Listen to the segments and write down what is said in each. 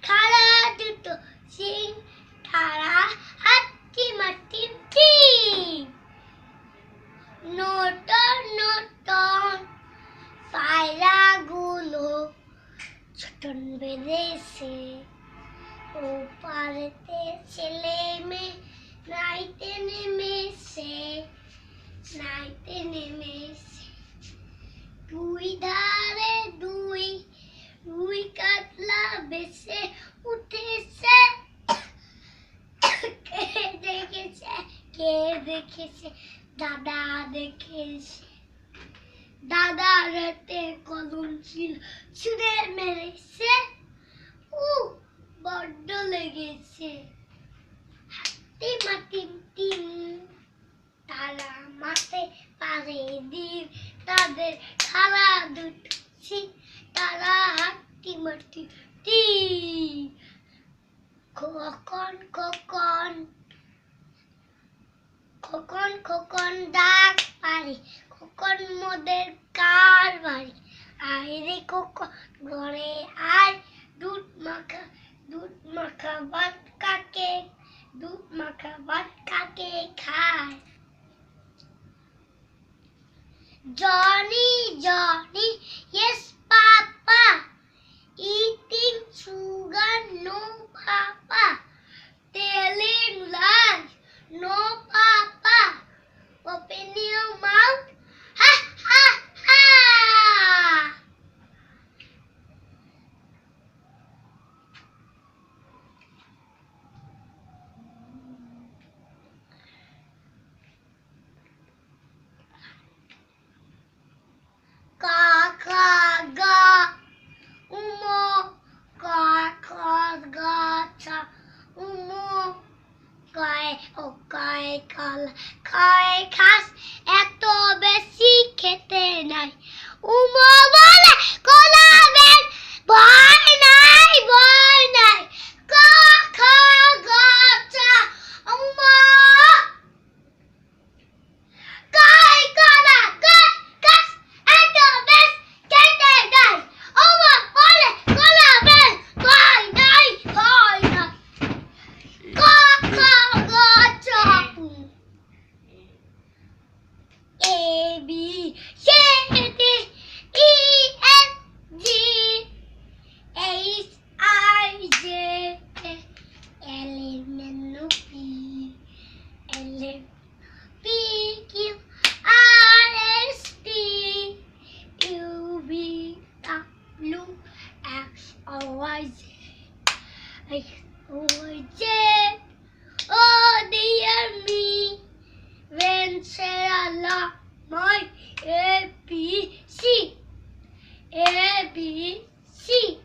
খাড়া দুটো সিং তারা হাট্টি মাটি ঠিক নটন নটন পায়রাগুলো ছটন বেঁধেছে ও পারেতে ছেলে মেয়ে নাইতে নেমেছে দুই ধারে দুই রুই কাতলা বেসে উঠেছে কে দেখেছে দাদা দেখেছে দাদার হাতে কলম ছিল ছুঁড়ে মেরেছে বড্ড লেগেছে টিম টিম তারা মাঠে পারে দিন তাদের খাড়া দুটো সিং তারা হাট্টি মাটি টিম খোকন খোকন খোকন খোকন ডাক পারে খোকন মোদের কার বাড়ি আয় রে খোকন ঘরে আয় দুধ মাখা ভাত কাকে খায় Johnny, yes, Papa. Eating sugar, no, Papa. Telling lies, no, Papa. Open your mouth, ha, ha, ha. Ga, umo, gacha, umo, গায়ে কলা খায় খাস এত বেশি খেতে নাই উমো বলে কলা বেন ভয় নাই গাছা উমো গায়ে কলা খাস এত বেশি খেতে নাই উমো বলে কলা বেন ভয় নাই A B C D E F G H I J L M N O P L M P Q R S T U V W X Y Z Oh dear me, when shall Allah my ABC, ABC,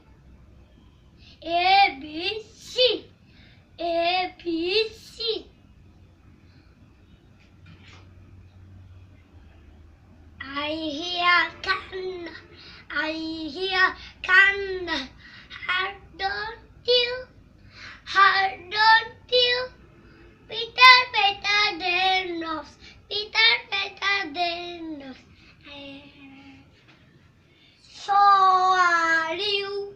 ABC, ABC. I hear thunder, heart don't you? Peter better than us. So are you.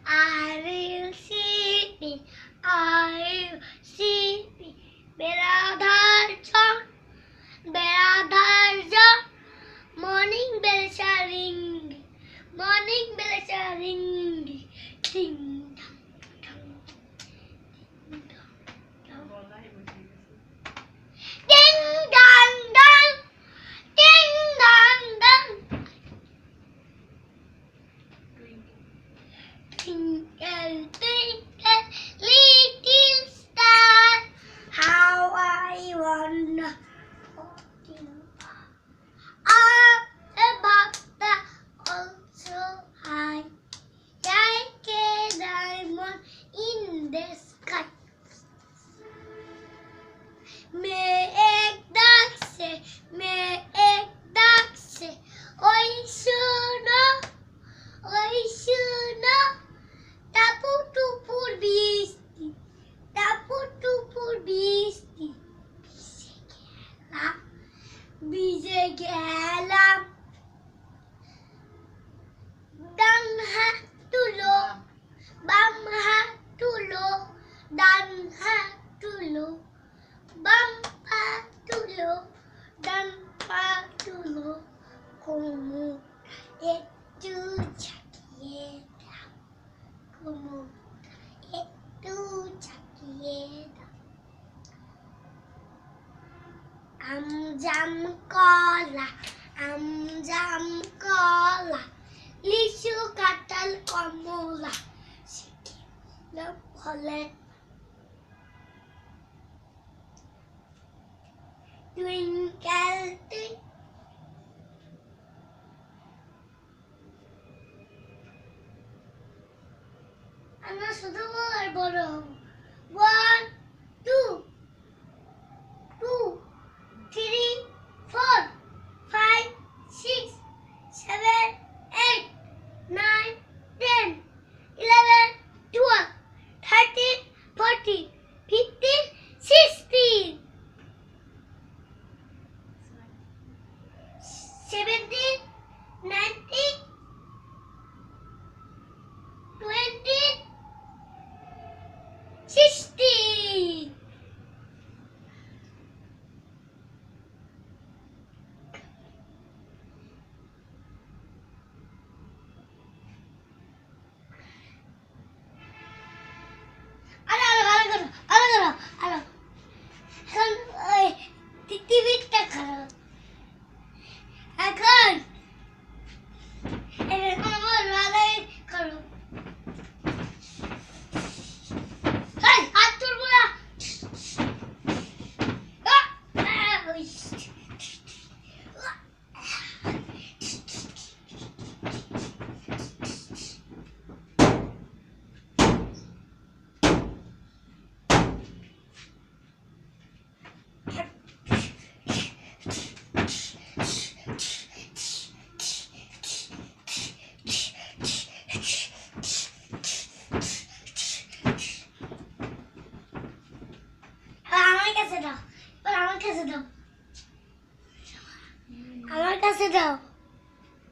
I will see me. Beradhar John. Morning bells are ringing. Ding dong. Ding dong dong. Twinkle twinkle little star, how I wonder up above the ocean high. Like a একটু ঝাঁকিয়ে দাও কোমরটা একটু ঝাঁকিয়ে দাও আম জাম কলা আম জাম কলা লিচু কাঁঠাল কমলা শিখিয়ে ফলে টুইঙ্কেল টুইঙ্কেল আমরা শুধু বড় বড় 1